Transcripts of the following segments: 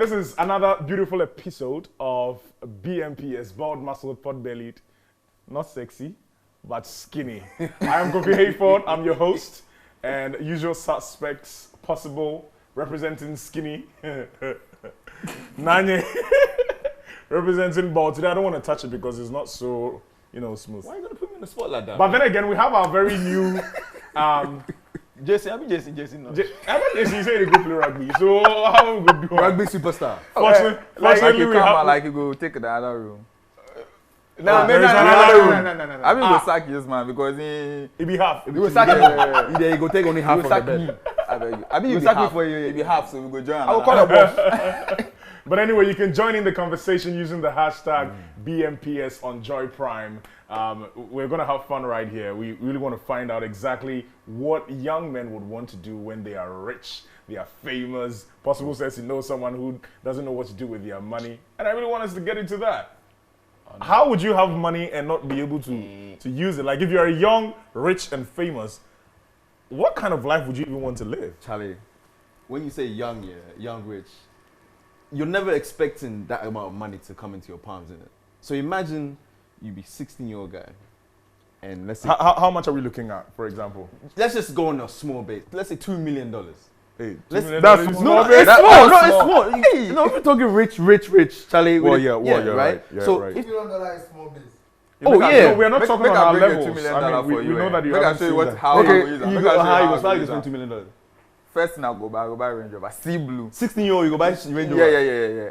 this is another beautiful episode of BMPS, Bald Muscle Pot-Bellied, not sexy, but skinny. I am Kofi Hayford, I'm your host, and usual suspects possible, representing skinny. Nanye, representing bald. Today I don't want to touch it because it's not so, smooth. Why are you going to put me in the spot like that? But then again, we have our very new... Jesse, no. I know Jesse said he go play rugby, so how we go do Rugby superstar. Fortunately, we have... Like you go take the other room. No. I mean, go sack this man because he be half. You will sack me. You go take only half of the bed. I mean, you sack me for you. It be half, so we go join. I will call a boss. But anyway, you can join in the conversation using the hashtag BMPS on Joy Prime. We're going to have fun right here. We really want to find out exactly what young men would want to do when they are rich, they are famous. Possible says he knows someone who doesn't know what to do with their money. And I really want us to get into that. How would you have money and not be able to use it? Like if you're young, rich, and famous, what kind of life would you even want to live? Charlie, when you say young, rich, you're never expecting that amount of money to come into your palms, innit? So imagine you be 16-year-old guy, and let's say... How much are we looking at, for example? Let's just go on a small base. Let's say $2 million. Hey, That's small. It's small. Hey. No, if you're talking rich, Charlie. Well, you're right. Yeah, so right. if $2 million is small base. Oh yeah, no, we're not talking make on our I bring levels. $2 million I mean, for we you. know that you Make I haven't show you seen what that. how okay, you use that. you Make go I show how you how go start use using that. $2 million. First, now go buy Range Rover, sea blue. 16-year-old, you go buy Range Rover. Yeah.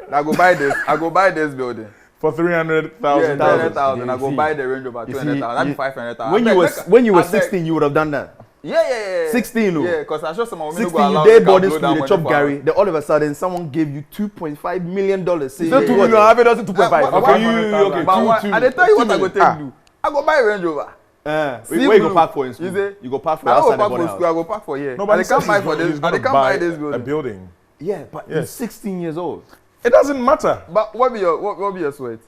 I go buy this building. For 300,000. Yeah, 300,000. I go see. buy the Range Rover, You see, 200,000. That'd be 500,000. When you were 16, you would have done that. Yeah. 16, no. Yeah, because I show some 16, you did boarding school, the chop Gary. Then all of a sudden, someone gave you $2.5 million. Say, $2 million. I have it doesn't 2.5. Okay, you okay, But two. I they tell you what I go take do. I go buy Range Rover. Where you go park for in school? You say? You go park for I go outside the park boarding for school. house. I go park for here. No, I but they can't buy for this. I they can't buy this a building. building. Yeah, but you're 16 years old. It doesn't matter. But what be your sweat?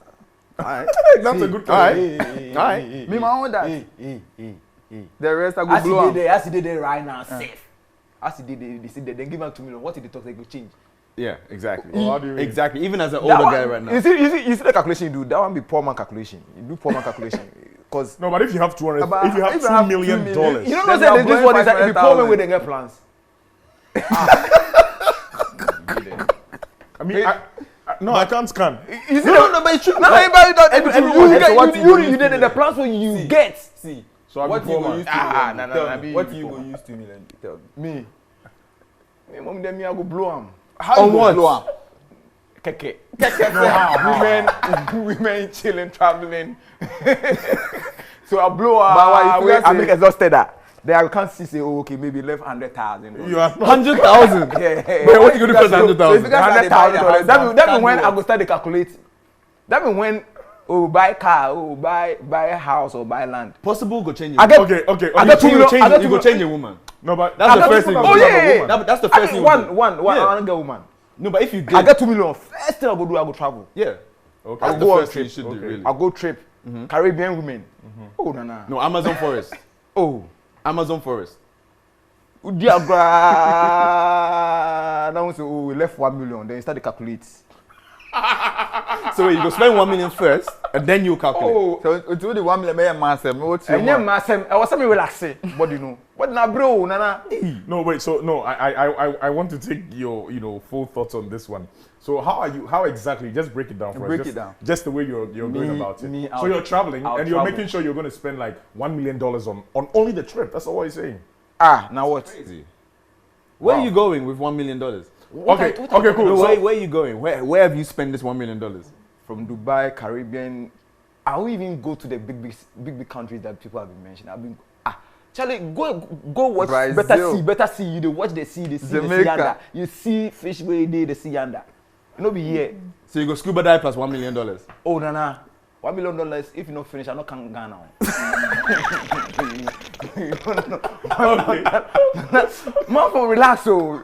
Alright. That's a good Alright. point. Alright. Me my own that. The rest I go As blow he am. did there, as he did there right now, safe. As he did there, they said they give him $2 million. What did they talk? They go change. Yeah, exactly. How do you mean? Exactly. Even as an That older one- guy right now. You see the calculation you do. That one be poor man calculation. You do poor man calculation. Cause No, but if you have 200, But if you have if you $2 have million, $2 million, you don't Then know you are that this blowing one is like if you poor man 500,000. with the get plans. I mean, I can't scan. You see No, but it's true. No, everybody does. what you You did the plans when you get. See, So I'm what you poor go man. use $2 million? Tell me, what you go go use $2 million? Tell me. Me, mom, then me I go blow him. How you go blow am? Keke. Women, Women chilling, traveling. So I blow But why you figure I say- make exhausted that. Then I can't see say, oh, okay, maybe left 100,000. You are 100,000. Yeah. But what you gonna do for So if 100,000? you guys are the $100,000. That can't mean when do I what? go start to calculate. That mean when buy car, buy a house or buy land. Possible go change. I get okay. I got You $2 go million. change. I got You $2 go million. change a woman. No, but That's the first thing. Oh yeah. That's the first thing. One. Yeah. I want to get woman. No, but if you I get, got $2 million. First thing I go do, I go travel. yeah. okay. That's go on the first thing you trip. should do, Okay. really. I go trip. Caribbean women. Oh no. No, Amazon forest. Oh. Amazon forest. Diagram. That one say, oh, we left $1 million. Then you start to calculate. So you go spend 1 million first, and then you calculate. Oh. So it's only 1 million man massive. What's your And then man? I was saying relaxing. What do you know? What na bro, nana? No, wait. So no, I want to take your full thoughts on this one. So how exactly? Just break it down for us. Break Just- it down. Just the way you're going about it. me, so I'll- you're traveling I'll and you're travel. making sure you're going to spend like $1 million on only the trip. That's all he's saying. Now what? Crazy. Where Wow. are you going with $1 million? Okay, cool. No, So, where are you going? Where have you spent this $1 million? From Dubai, Caribbean. I will even go to the big countries that people have been mentioning. I've been Charlie, go watch Brazil. better see. You dey watch the sea, the sea Jamaica. yonder. You see fish where they the sea yonder. You know be here. So you go scuba dive plus $1 million. Oh nana. $1 million. If you not finish, I not can Ghana. Man, for relax. So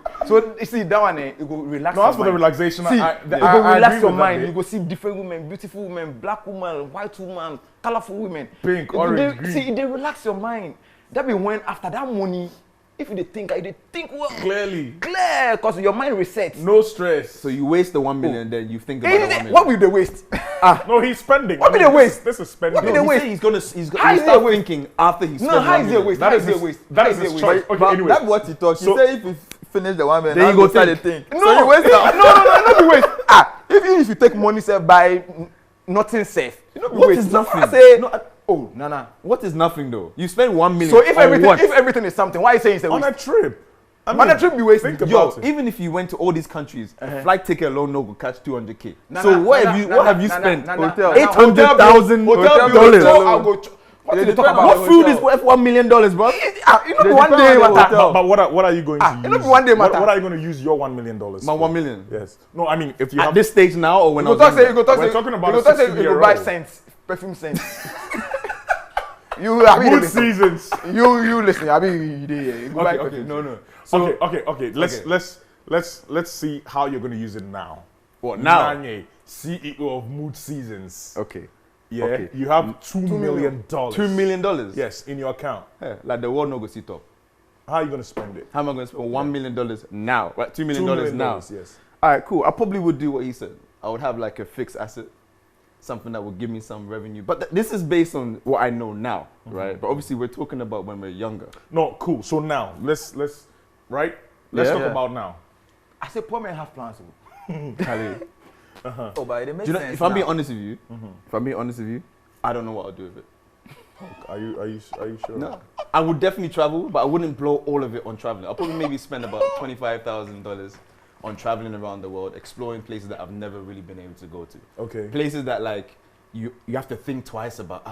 you see that one. You go relax. no, your as for the mind. relaxation, See, I you go agree relax your with that mind. bit. You go see different women, beautiful women, black women, white women, colorful women. Pink, You orange, dey- green. See, they relax your mind. That be when after that money, If you dey think well. Clearly. Clear, because your mind resets. No stress. So you waste the 1 million, then you think about Eh, the 1 million. what will they waste? No, he's spending. What be the waste? This is spending. What be No, the he waste? said he's gonna How is it a start waste? thinking after he spent No, how 1 is it a million. waste? That How is is it a his- waste? that How is is it a his waste? choice. Okay, But anyway. that's what he thought. So- He said if you finish the 1 million, Then now you go start the think. thing. No, So you waste now. no, be waste. Even if you take money, say buy nothing safe. You know, be What waste. is nothing? I say, No, oh, nah. What is nothing though? You spend 1 million. So if on what? everything is something, why are you saying it's a On waste? a trip. I On a trip be wasted. Think Yo, about it. even if you went to all these countries, flight ticket alone no go catch 200K. Nah, So nah, what nah, have you nah, what nah, have you nah, spent? nah, nah, Hotel. nah, nah, $800,000 hotel dollars. bill, so I'll go. What They you talk talk about? What food is hotel? worth $1 million, bro? You know, They be one depend day, on the matter. hotel. But what are you going to use? it not be one day matter. What are you going to use your $1 million? My 1 million. Yes. No, I mean if you At have this stage now or when You I go was talk say, younger? you go talk We're say, talking about you a go talk say, you go 16-year-old. buy scents, perfume scents. You, I mean, mood listen. seasons. You listen. I mean, you dey. You go buy Okay, perfume. no. Okay. Let's see how you're going to use it now. What now? Nanye, CEO of Mood Seasons. Okay. Yeah. Okay. You have $2 million. $2 million? Yes, in your account. Yeah, like the world no go sit up. How are you going to spend it? How am I going to spend $1 million now? Right, $2 $2 million million now. Yes. All right, cool. I probably would do what he said. I would have like a fixed asset, something that would give me some revenue. But this is based on what I know now, right? But obviously, we're talking about when we're younger. No, cool. So now let's Let's Yeah. talk Yeah. about now. I say poor men have plans. Khalid, Oh, but it makes do you know, sense if I'm being now. honest with you, I don't know what I'll do with it. Are you sure? No, I would definitely travel, but I wouldn't blow all of it on traveling. I'll probably maybe spend about $25,000 on traveling around the world, exploring places that I've never really been able to go to. Okay. Places that like you have to think twice about.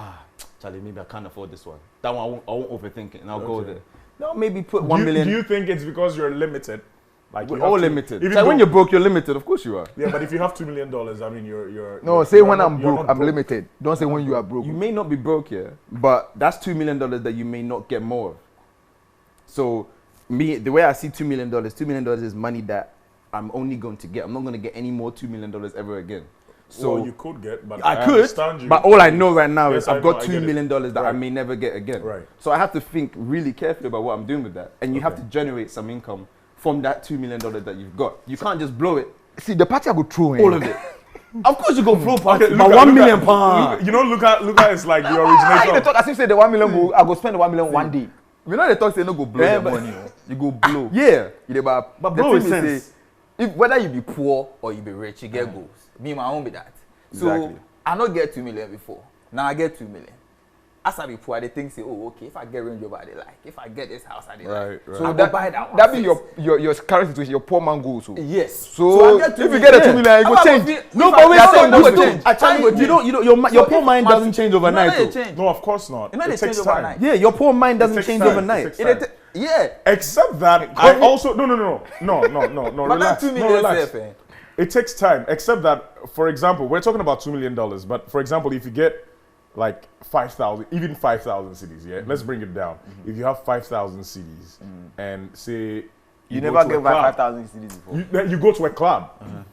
Charlie, maybe I can't afford this one. That one I won't overthink it, and I'll go Okay. there. No, maybe put 1 million. Do you think it's because you're limited? Like We're you have all to- limited. even So when though- you're broke, you're limited. Of course you are. Yeah, but if you have $2 million, I mean, you're. No, you're- say you're when not- I'm you're broke, not I'm limited. Don't say when you are broke. You may not be broke here, but that's $2 million that you may not get more of. So, the way I see $2 million is money that I'm only going to get. I'm not going to get any more $2 million ever again. So well, you could get, but I could, understand you. but all I know right now Yes, is I I've know, got I $2 get it. million that I Right. may never get again. Right. So I have to think really carefully about what I'm doing with that. And you have Okay. to generate some income from that $2 million that you've got. You can't just blow it, See, the party I go through all of it. Of course you go blow party, Okay, but look at- £1 look million at- pounds. You know, Luca is like the I origination. talk as if say the 1 million go. I go spend the 1 million one day. We know they talk say no go blow Yeah, the but- money. Oh. You go blow. Yeah. You dey buy- But the blow thing is is sense. say, if whether you be poor or you be rich, you get goals. Me, my own be that. So Exactly. I not get 2 million before. Now I get 2 million. As I be poor, I dey think say, oh, okay, if I get Range Rover, I dey like. If I get this house, I dey Right, like. right. So I that go buy that one. That be first. your current situation, your poor man goals. So. Yes. So, I get 2 if you million. get a 2 million, you How go I change. feel- No, if but I- wait, that's say, what I no, go no, change. I tell Time you, go you don't, change. your So poor if mind my- doesn't change overnight. No, they though. change. No, of course not. You know It they takes change time. overnight. Yeah, your poor mind doesn't takes change time. overnight. It takes time. Yeah. Except that I also no. But Relax. that 2 No, million relax. safe, eh? It takes time. Except that, for example, we're talking about $2 million. But for example, if you get like 5,000, even 5,000 cities, yeah. Let's bring it down. If you have 5,000 cities, and say You go never to a get by club, 5,000 cities before. you go to a club,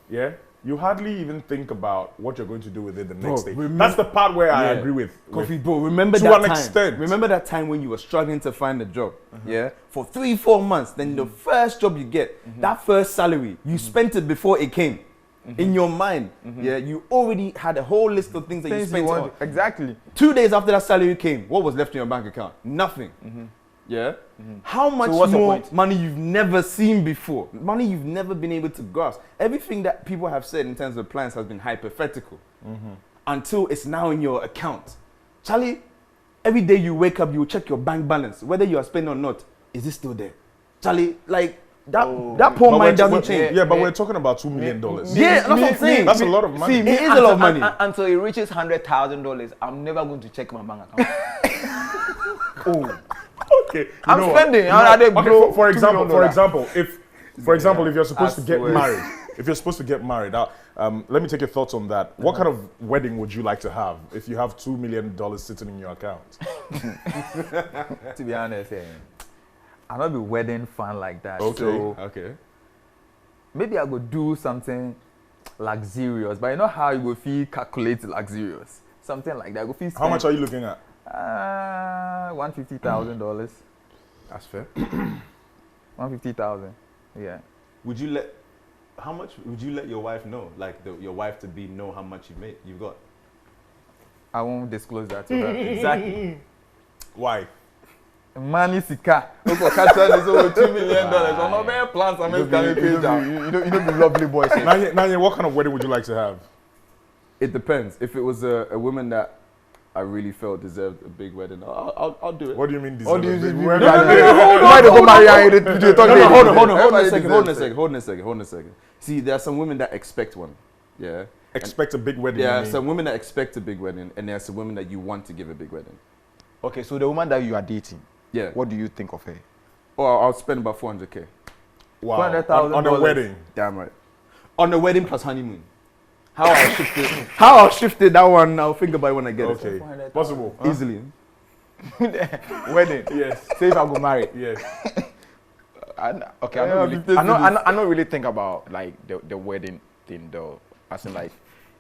yeah. You hardly even think about what you're going to do with it the next day. remember- That's the part where I Yeah. agree with. Coffee, bro, remember To that an time. extent. Remember that time when you were struggling to find a job, yeah, for 3-4 months. Then the first job you get, that first salary, you spent it before it came. In your mind, yeah, you already had a whole list of things that you Things spent you on. want. Exactly. 2 days after that salary came, what was left in your bank account? Nothing. Yeah. How much what's the more point? money you've never seen before? Money you've never been able to grasp. Everything that people have said in terms of plans has been hypothetical until it's now in your account. Charlie, every day you wake up, you check your bank balance, whether you are spending or not. Is it still there? Charlie, like that poor But mind we're- doesn't we're- change. Yeah, but we're talking about $2 million. Yeah, that's what I'm saying. That's a lot of money. It is a lot of money. Until it reaches $100,000, I'm never going to check my bank account. Okay, you I'm know what? spending. You know How are they what? Okay, blow for $2 example, million? if you're supposed to get swear. married, let me take your thoughts on that. What kind of wedding would you like to have if you have $2 million sitting in your account? To be honest, I'm not a wedding fan like that. Okay, So okay. maybe I go do something luxurious, but you know how you go feel calculate luxurious, something like that. Go feel How much are you looking at? $150,000. That's fair. 150,000. Yeah. Would you let? How much would you let your wife know? Like your wife to be know how much you've got. I won't disclose that to her. Exactly. Why? Money sika. Look for catcher is over $2 million. I'm not very plans. I'm just coming page down. You know the lovely boy. Nanye, what kind of wedding would you like to have? It depends. If it was a woman that I really felt deserved a big wedding, I'll do it. What do you mean? What do you deserve a big mean? wedding? Why they go marry her? They talk No, hold on Everybody a second. See, there are some women that expect one. Yeah. Expect a big wedding. There you are mean? some women that expect a big wedding, and there are some women that you want to give a big wedding. Okay, so the woman that you are dating, Yeah. what do you think of her? Oh, I'll spend about 400K. Wow. $400,000. On a wedding. Damn right. On the wedding plus honeymoon. How I'll shift it, that one, I'll think about it when I get it. Okay. Possible. Easily. Wedding. Yes. Say if I go marry. Yes. I don't really think about like the wedding thing though. As in like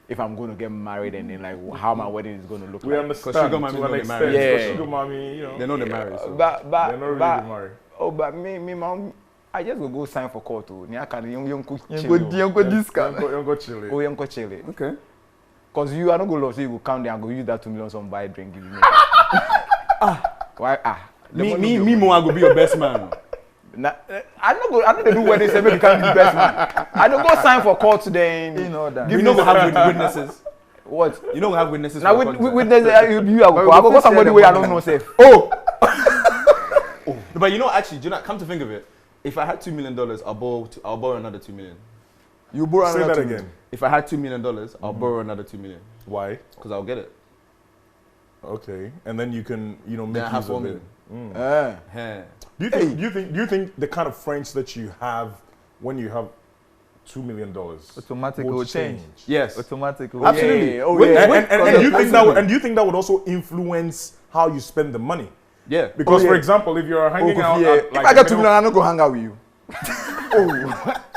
if I'm going to get married and then like how my wedding is going to look We like. understand. Because sugar mommy to an don't get extent. married. Yeah. Because sugar mommy, you know. They know they're married. So. But They're not really married. but me mom, I just go sign for court too. Ni aka young Go chill it. Oh, young chile. Okay. Cause you are not going to say you go count there and go use that 2 million some buy drink give me. Why Me more, I go be your best man. Nah, I don't do wedding say make you can't be the best man. I don't go sign for court then. You know that. You know we have witnesses. What? You know we have witnesses. Now for a contract. witness you are But I we go fit somebody share where I the don't know money. safe. Oh. But you know, actually, do you not come to think of it? If I had $2 million, I'll borrow another $2 million. You borrow Say that another again. If I had $2 million, I'll borrow another $2 million Why? because I'll get it. Okay. And then you can, make Then I have use of $4 it. million. Heh. Do you think the kind of friends that you have when you have $2 million Automatic will will change. Yes. Automatic will Absolutely. Yeah. Oh, When- yeah. when- And because you the think that person- and do you think that would also influence how you spend the money? Yeah. Because, Oh, yeah. for example, if you're hanging out, Yeah. at, If like, I get a 2 minimum- million, I'm not go hang out with you.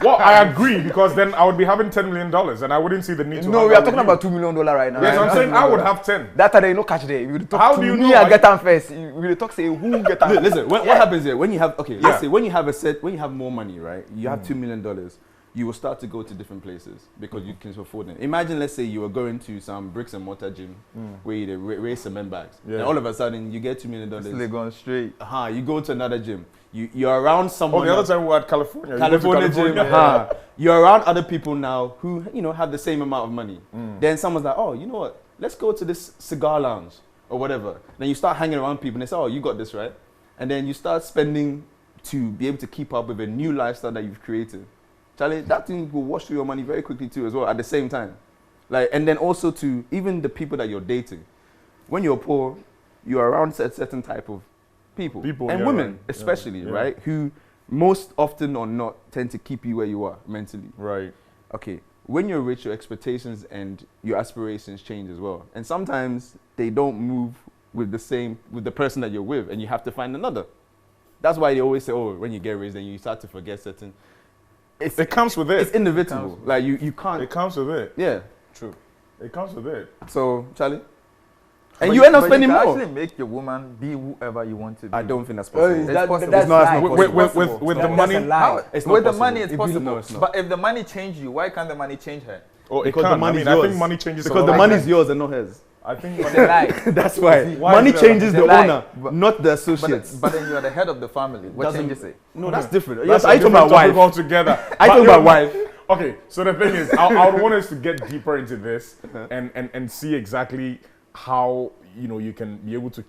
well, I agree because then I would be having $10 million and I wouldn't see the need to. No, hang we are out talking with about $2 million right now. Yes, Right? I'm saying I would have 10. That time you no catch there. You talk How to do you me know and I- get them first. You will talk say who get them. Listen, what happens here? When you have Yeah. let's say when you have more money, right? You have $2 million. You will start to go to different places because you can afford them. Imagine, let's say you were going to some bricks and mortar gym where you raise cement bags, Yeah. and all of a sudden you get $2 million. Still going straight. You go to another gym. You're around someone. Oh, the other else. time we were at California. You go to California gym. California. You're around other people now who have the same amount of money. Then someone's like, oh, you know what? Let's go to this cigar lounge or whatever. Then you start hanging around people and they say, oh, you got this, right? And then you start spending to be able to keep up with a new lifestyle that you've created. Charlie, that thing will wash through your money very quickly too as well at the same time. And then also to even the people that you're dating. When you're poor, you're around a certain type of people and yeah, women right. especially, Yeah. right? Who most often or not tend to keep you where you are mentally. Right. Okay, when you're rich, your expectations and your aspirations change as well. And sometimes they don't move with the person that you're with, and you have to find another. That's why they always say, oh, when you get rich, then you start to forget certain. It comes with It's it. inevitable. Like you can't. It comes with it. Yeah. True. It comes with it. So, Charlie. And you end up spending you can more. actually make your woman be whoever you want to be. I don't think that's possible. It's possible. That's not lie. possible. With the That's money. a lie. How? It's not With the possible. money, it's If you- possible. no, it's not. But if the money change you, why can't the money change her? Oh, it Because can. the money's I think yours. money changes. Because a the lot. money is yours and not hers. I think It's money, a lie. That's why. Why Money is it changes a the lie? owner, But- not the associates. But then you are the head of the family. What Doesn't- changes it? No, that's different. That's Yes, I a told my different topic wife. altogether. I But, told you my know, wife. Okay, so the thing is, I would want us to get deeper into this and see exactly how you can be able to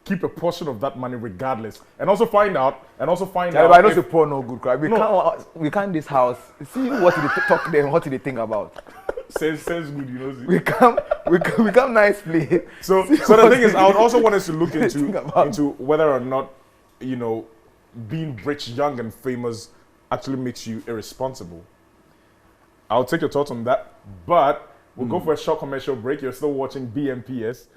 keep a portion of that money regardless, and also find out. Yeah, out but I don't if- say poor no good cry. We can't this house. See what they talk them, what they think about. says good, We come nicely. So the thing is, I would also want us to look into whether or not being rich, young, and famous actually makes you irresponsible. I'll take your thoughts on that, but we'll go for a short commercial break. You're still watching BMPS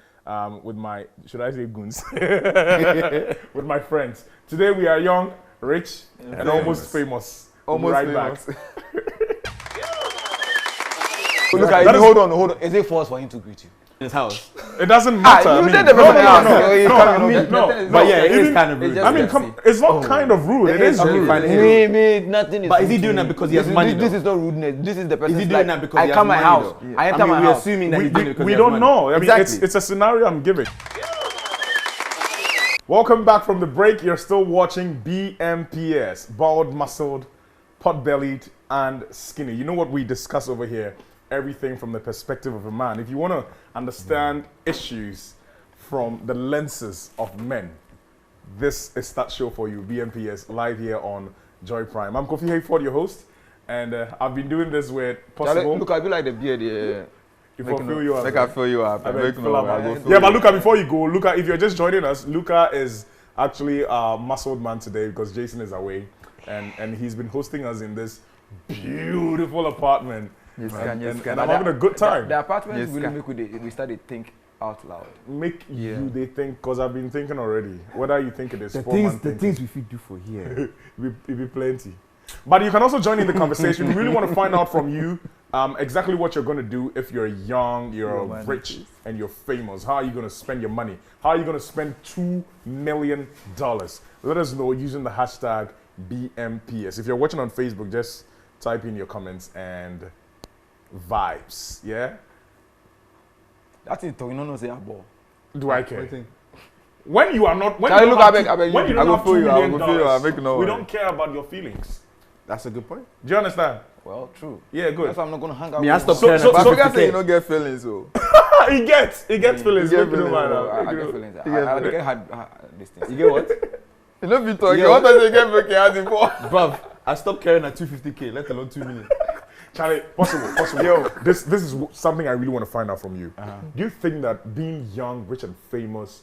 with my, should I say goons? With my friends. Today we are young, rich, and almost famous. We'll be right back. Look at That it. is- Hold on. Is it false for him to greet you? his house. It doesn't matter. you I mean, did the no, person no, ask. no, You no, can't- I mean, no. But But yeah, it even- is kind of rude. just- I mean, it's not kind of rude. It is Okay, rude. fine. Me, nothing is. But is he doing that because he has money? This though? is not rudeness. This is the person. Is he doing that because I he has come my money, house. though? I enter I mean, my we're house. assuming that he's doing it because We he has don't money. know. I mean, Exactly. it's a scenario I'm giving. Welcome back from the break. You're still watching BMPS, bald, muscled, pot-bellied, and skinny. You know what we discuss over here? Everything from the perspective of a man. If you want to understand issues from the lenses of men, this is that show for you, BMPS, live here on Joy Prime. I'm Kofi Hayford, your host, and I've been doing this with Possible. Look, I be like the beard. If I fill you up. Make I fill you up. I Make fill no, up. I go fill Yeah, but you Luca, before you go, Luca, if you're just joining us, Luca is actually a muscled man today because Jason is away, and he's been hosting us in this beautiful apartment. Yes, and, yes, and, can. and I'm having a good time. The apartment Yes, really can. make we start to think out loud. Make Yeah. you they think, because I've been thinking already. Whether you think it is The 4 months, things we fit do for here. it be plenty. But you can also join in the conversation. We really want to find out from you exactly what you're going to do if you're young, you're rich, and you're famous. How are you going to spend your money? How are you going to spend $2 million? Let us know using the hashtag BMPS. If you're watching on Facebook, just type in your comments and vibes. Yeah? That is you know say abo. Do I care? When you are not, when Charlie, you look, don't I have beg, I beg when you. you don't I go have for $2 you, I million, go for you, I make no we way. don't care about your feelings. That's a good point. Do you understand? Well, true. Yeah, good. That's why I'm not gonna hang out. Me, I with stop you. caring so- about But so- I say 50K. you don't get feelings, so. He gets feelings. get Make you feelings. know, man. I Make you get know. feelings. get I get had this thing. You get what? You know, be talking. Yeah, What does you get breaking out before? Bruv, I stopped caring at 250K, let alone 2 million. Charlie, possible. Yo, this is something I really want to find out from you. Do you think that being young, rich, and famous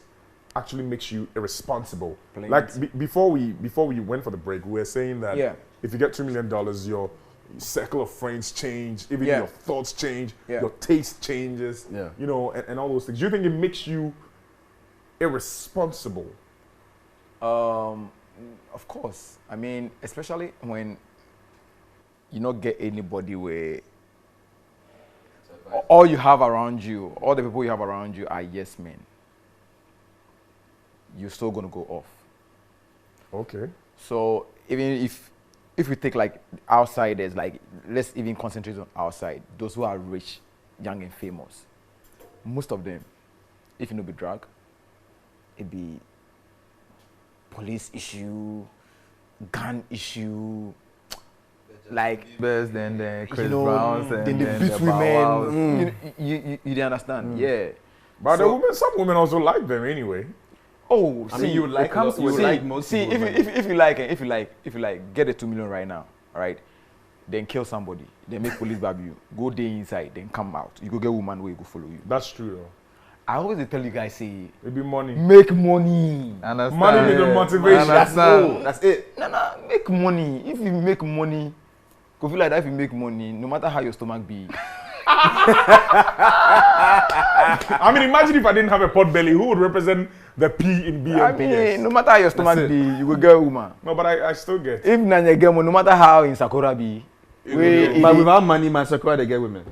actually makes you irresponsible? Plenty. Like before we went for the break, we were saying that Yeah. if you get $2 million, your circle of friends change, even Yeah. your thoughts change, Yeah. your taste changes, Yeah. you know, and all those things. Do you think it makes you irresponsible? Of course. I mean, especially when you not get anybody where all you have around you, all the people you have around you are yes men. You're still gonna go off. Okay. So even if we take like outsiders, like let's even concentrate on outside, those who are rich, young and famous. Most of them, if you know be drug, it be police issue, gun issue, like Best then the Chris you know, Browns and then the then beat the Bow Wows. women. You didn't understand, yeah. But So- the women, some women also like them anyway. Oh, I mean, you would like comes you with- would see, like most see, people, if you like, get the 2 million right now, all right? Then kill somebody, then make police grab you, go day inside, then come out. You go get woman where you go follow you. That's true though. I always tell you guys, say, It be money. make money. Understand? Money be the Yeah. motivation. Understand? That's it. No, make money. If you make money, go feel like that. If you make money, no matter how your stomach be, I mean, imagine if I didn't have a pot belly, who would represent the P in BMPS? I mean, no matter how your stomach it. be, you will get woman. No, but I still get. If Nanya get money, no matter how in Sakura be, But without money, man, Sakura they get women.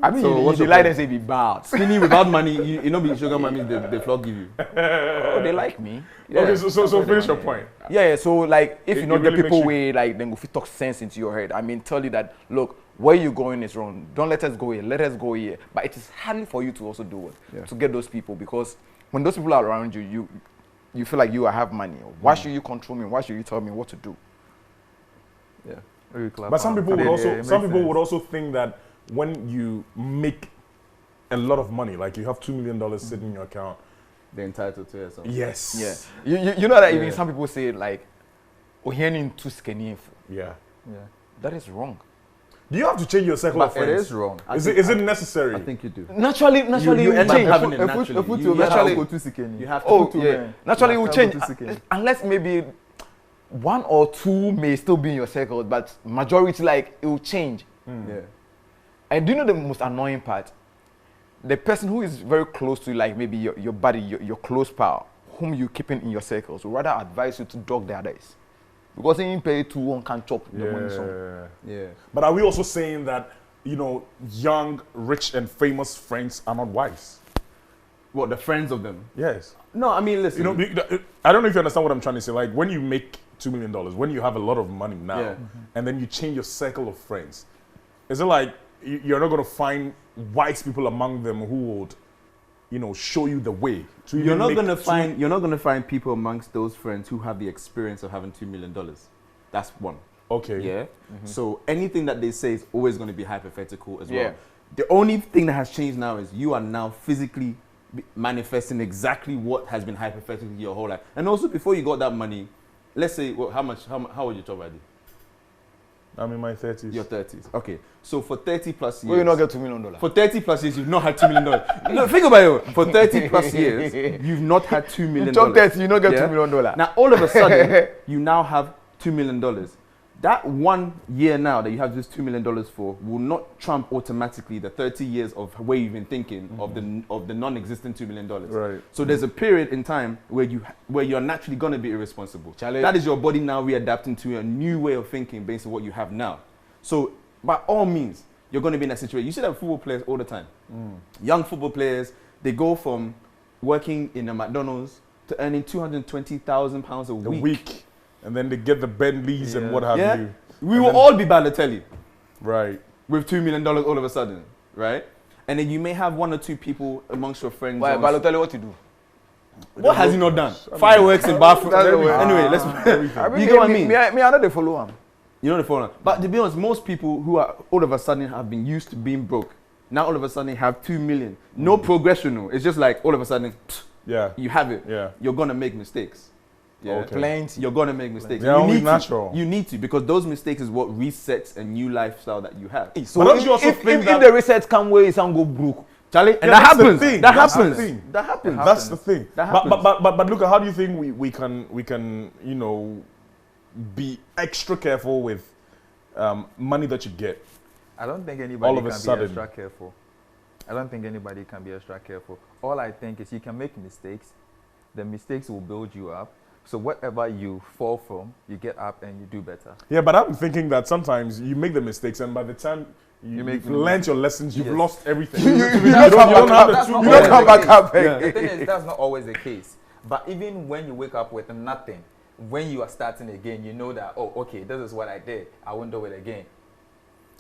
I mean, So you what's they your like point? them say be bad. Skinny without money, you know, be sugar mommy, they flog give you. Oh, they like me. Okay, so finish your point. Yeah, so like if It- you not it get really people makes you- where like then go fit talk sense into your head. I mean, tell you that look, where you going is wrong. Don't let us go here. Let us go here. But it is hard for you to also do it to get those people, because when those people are around you, you feel like you have money. Why should you control me? Why should you tell me what to do? Yeah. Very clever. But some people would Yeah, also it some makes people sense. would also think that when you make a lot of money, like you have $2 million sitting in your account. They're entitled to it. So. Yes. Yeah. You know that even Yeah. some people say like, "Oh, hearing too skinny." Yeah. Yeah. That is wrong. Do you have to change your circle of But it friends? is wrong. Is it necessary? I think you do. Naturally, You you end up change. having it If naturally. put You you naturally- go to Sikeni. You have to. Oh, to yeah. men. Naturally, You will have to change. go to Sikeni. Unless maybe one or two may still be in your circle, but majority, like, it will change. Yeah. And do you know the most annoying part? The person who is very close to you, like maybe your buddy, your close pal, whom you keeping in your circles, will rather advise you to dog the others. Because he pay too, one can chop the money. So. Yeah. But are we also saying that, you know, young, rich, and famous friends are not wise? What, the friends of them? Yes. No, I mean, listen. You know, I don't know if you understand what I'm trying to say. Like when you make $2 million, when you have a lot of money now, Yeah. and then you change your circle of friends, is it like you're not going to find wise people among them who would, you know, show you the way? To You're even not make gonna find people amongst those friends who have the experience of having $2 million. That's one. Okay. Yeah. So anything that they say is always going to be hypothetical as Yeah. well. The only thing that has changed now is you are now physically manifesting exactly what has been hypothetical your whole life. And also, before you got that money, let's say, well, how old you talk about it? I'm in my 30s. Your 30s. Okay. So for 30 plus years. Will you not get $2 million? For 30 plus years, you've not had $2 million. No, think about it. For 30 plus years, you've not had $2 million. You talk 30, you not get $2 million. Now, all of a sudden, you now have $2 million. That 1 year now that you have this $2 million for will not trump automatically the 30 years of where you've been thinking of the non-existent $2 million. Right. So there's a period in time where you're naturally gonna be irresponsible. Charlie. That is your body now readapting to a new way of thinking based on what you have now. So by all means, you're gonna be in that situation. You see that football players all the time. Young football players, they go from working in a McDonald's to earning £220,000 a week. And then they get the Bentleys and what have Yeah, you. we And will then- all be Balotelli Right. with $2 million all of a sudden, right? And then you may have one or two people amongst your friends. Why? on- Balotelli, what to do? What has he not done? Fireworks in bathroom. That's the way. Anyway, let's. You get what I mean? Me, I know they follow him. You know the phone. But to be honest, most people who are all of a sudden have been used to being broke, now all of a sudden have 2 million. No progression. No. It's just like all of a sudden, Yeah. you have it. Yeah. You're gonna make mistakes. Yeah. Okay. Plenty. You're gonna make mistakes. They're You only need to. natural. You need to, because those mistakes is what resets a new lifestyle that you have. So But don't you also if think that- the research come where some go broke, Charlie, and Yeah, that that's the happens. thing. That That's the happens. thing. That happens. That's the thing. That But, happens. but look, how do you think we can you know be extra careful with money that you get? I don't think All anybody of a can sudden. be extra careful. I don't think anybody can be extra careful. All I think is you can make mistakes. The mistakes will build you up. So whatever you fall from, you get up and you do better. Yeah, but I'm thinking that sometimes you make the mistakes, and by the time you've learned your lessons, you've Yes. lost everything. you That's don't not- come back that's up. not You always don't come the back case. up. The thing is, that's not always the case. But even when you wake up with nothing, when you are starting again, you know that, oh, okay, this is what I did. I won't do it again.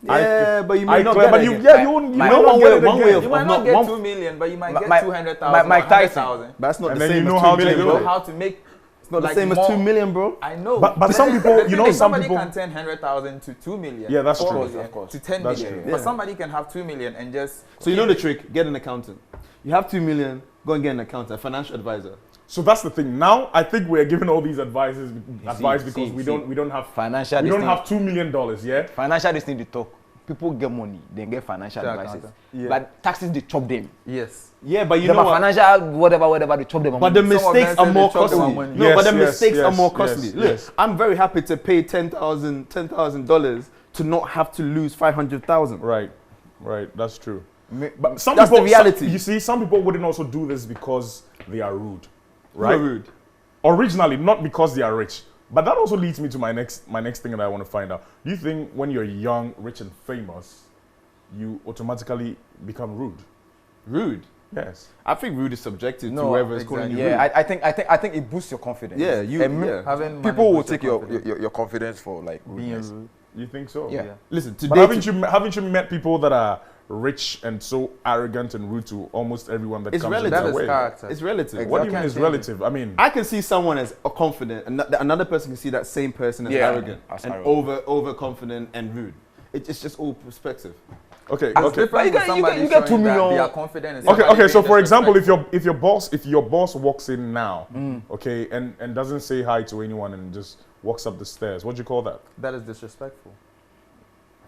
Yeah, but you may I not clear, get but it you, again. yeah, you won't. You My- might not one get way- it one way again. of- You might not not get one- 2 million, but you might My- get my- 200,000. Mike Tyson. 100,000. But that's not And the then same you know as how 2 to million. do You know it. how to make. It's not like the same as more- 2 million, bro. I know. But some people, The you thing know, is, some somebody people. can turn 100,000 to 2 million. Yeah, that's 4 true. million Of course. to 10 That's million. true. But Yeah. somebody can have 2 million and just. So you know the trick, get an accountant. You have 2 million, go and get an accountant, a financial advisor. So that's the thing. Now I think we're giving all these advice see, because see, we see. don't have Financial. we this don't thing- have $2 million. Yeah. financial. This thing to talk. People get money, they get financial Sure, advices. accountant. Yeah. But taxes they chop them. Yes. Yeah, but you They know have what? financial whatever they chop them. But the money. Some of mistakes them are say more they chop their costly. money. No, Yes, but the yes, mistakes are yes, more yes, costly. Look, yes. I'm very happy to pay $10,000 to not have to lose 500,000. Right. Right. That's true. Me- But some That's the people, reality. you see, some people wouldn't also do this because they are rude, Right? right? Rude. Originally, not because they are rich. But that also leads me to my next thing that I want to find out. Do you think when you're young, rich, and famous, you automatically become rude? Rude. Yes. I think rude is subjective to No, whoever is calling you Yeah, rude. I think it boosts your confidence. Yeah, you. And Yeah. Having money people will boosts your take your confidence. confidence for like Being rudeness. rude. You think so? Yeah. Listen, But today haven't you met people that are rich and so arrogant and rude to almost everyone that It's comes relative. in That their is way? character. it's relative. What do You you mean can't is change relative? I mean, I can see someone as confident, and another person can see that same person as Yeah, arrogant as and arrogant. overconfident and rude. It's just all perspective. okay, It's okay. different But you with get- you somebody get 2 showing that million. They are confident. and Okay, somebody okay. So being for example, if disrespectful. your boss walks in now, okay, and doesn't say hi to anyone and just walks up the stairs, what do you call that? That is disrespectful.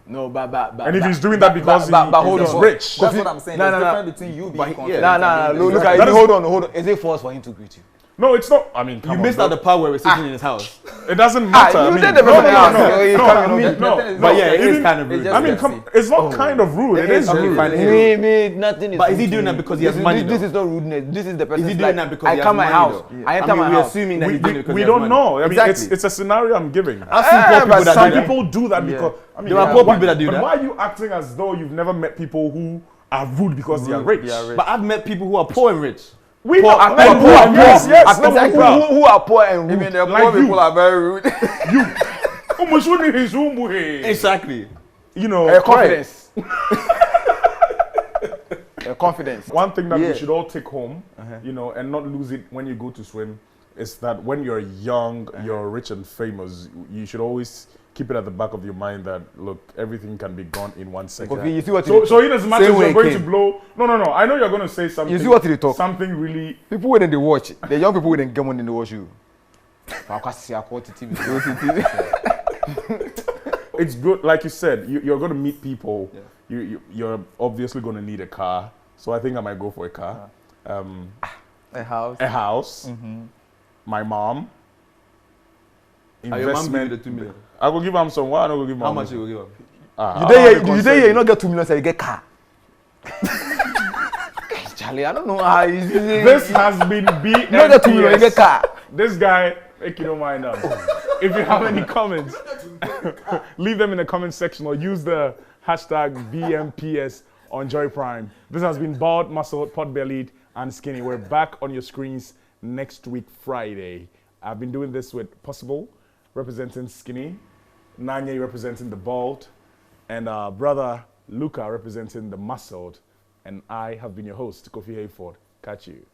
No, but And if he's doing that because hold he's on. rich, That's what I'm saying. No, There's no, no. difference between you But being he- confident. yeah. and being Look at That it. is- Hold on. Is it false for him to greet you? no, it's not. I mean, come You on, missed bro. out the part where we're sitting in his house. It doesn't matter. you I mean, did the no, person no, else. no, You no, can't- I mean, The thing no. is- But yeah, it is Even- kind of rude. it's just I mean, Let's come, see. it's not kind of rude. It It is is rude. fine. Nothing is. But is he rude doing to that me. because he has This- money, This though? is not rudeness. This is the person. Is he doing that because I he has come my money, house. though? I enter my we're house. assuming that We, he's doing it because we he has don't money. know. I mean, Exactly. it's a scenario I'm giving. I've seen poor people that Some do that. people do that because I mean, There are poor people that do but that. why are you acting as though you've never met people who are rude because they are rich. But I've met people who are poor and rich. We Poor- have who are men poor and yes, rich. yes, Exactly. no, Who are poor and rude. Even the Like poor you. people are very rude. Exactly. You know, Confidence. Confidence. one thing that Yeah. we should all take home, you know, and not lose it when you go to swim, is that when you're young, you're rich and famous, you should always keep it at the back of your mind that, look, everything can be gone in 1 second. Okay, you see what So in as much Same as way you're it going to came. blow, no, I know you're going to say something. You see what they talk. Something really, People when they watch, the young people when they get money, they watch you. it's good. Like you said, you're going to meet people. You're obviously going to need a car. So I think I might go for a car. A house. A house. My mom. Are your mom give you the 2 million? I will give him some. Why I don't go give How mom? much you will give her? You say you not get 2 million, so you get car. Charlie, I don't know how you say. This has been BMPS. You not get 2 million, you get car. This guy, make you don't mind us. If you have any comments, leave them in the comment section or use the hashtag BMPS on Joy Prime. This has been Bald, Muscled, Pot-Bellied, and Skinny. We're back on your screens next week, Friday. I've been doing this with Possible, representing Skinny, Nanye representing the Bald, and brother Luca representing the Muscled. And I have been your host, Kofi Hayford. Catch you.